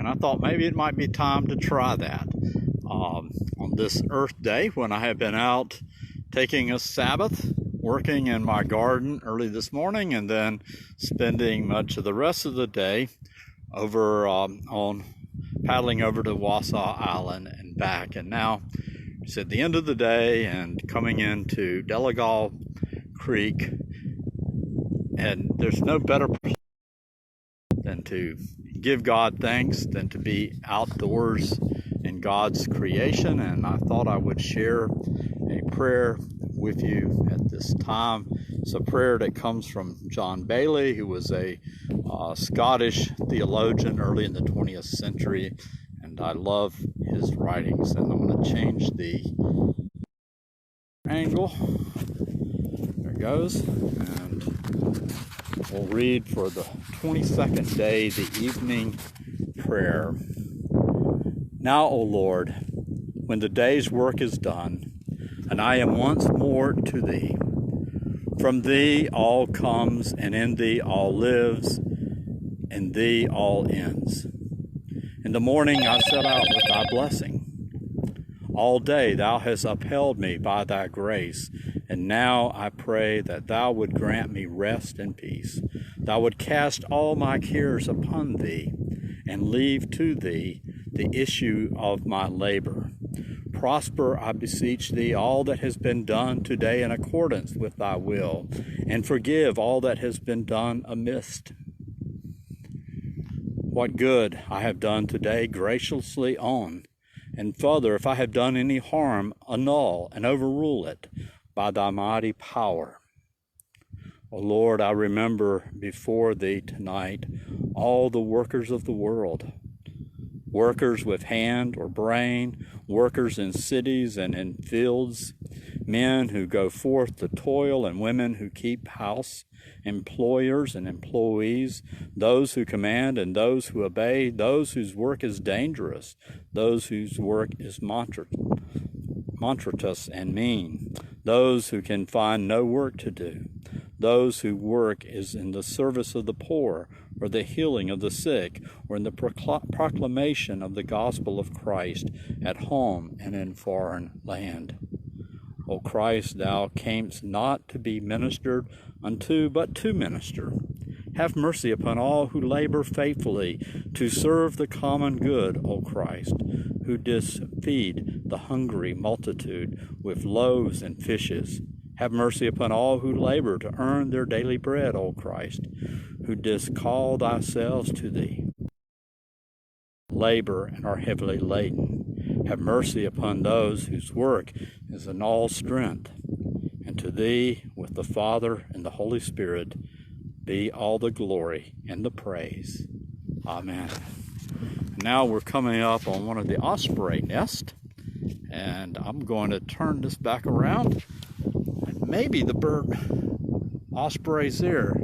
and I thought maybe it might be time to try that on this Earth Day when I have been out taking a Sabbath, working in my garden early this morning, and then spending much of the rest of the day over on paddling over to Wausau Island and back. And now it's at the end of the day and coming into Delegal Creek, and there's no better place than to give God thanks, than to be outdoors in God's creation. And I thought I would share a prayer with you at this time. It's a prayer that comes from John Bailey, who was a Scottish theologian early in the 20th century, and I love his writings. And I'm going to change the angle. There it goes. And we'll read for the 22nd day the evening prayer. Now, O Lord, when the day's work is done, and I am once more to thee, from thee all comes, and in thee all lives, in thee all ends. In the morning I set out with thy blessing. All day thou hast upheld me by thy grace, and now I pray that thou would grant me rest and peace. Thou would cast all my cares upon thee, and leave to thee the issue of my labor. Prosper, I beseech thee, all that has been done today in accordance with thy will, and forgive all that has been done amiss. What good I have done today, graciously own, and further, if I have done any harm, annul and overrule it by thy mighty power. O Lord, I remember before thee tonight all the workers of the world, workers with hand or brain, workers in cities and in fields, men who go forth to toil and women who keep house, employers and employees, those who command and those who obey, those whose work is dangerous, those whose work is monotonous and mean, those who can find no work to do, those whose work is in the service of the poor, or the healing of the sick, or in the proclamation of the gospel of Christ at home and in foreign land. O Christ, thou camest not to be ministered unto, but to minister. Have mercy upon all who labor faithfully to serve the common good, O Christ, who didst feed the hungry multitude with loaves and fishes. Have mercy upon all who labor to earn their daily bread, O Christ, who didst call thyself to thee, labor and are heavily laden. Have mercy upon those whose work is in all strength. And to thee, with the Father and the Holy Spirit, be all the glory and the praise. Amen. Now we're coming up on one of the osprey nests, and I'm going to turn this back around. And maybe the bird osprey's there.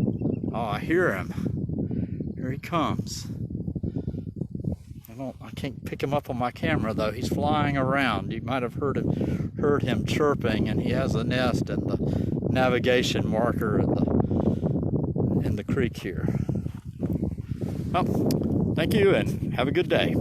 Oh, I hear him. Here he comes. I can't pick him up on my camera though. He's flying around. You might have heard him chirping, and he has a nest and the navigation marker in the creek here. Well, thank you and have a good day.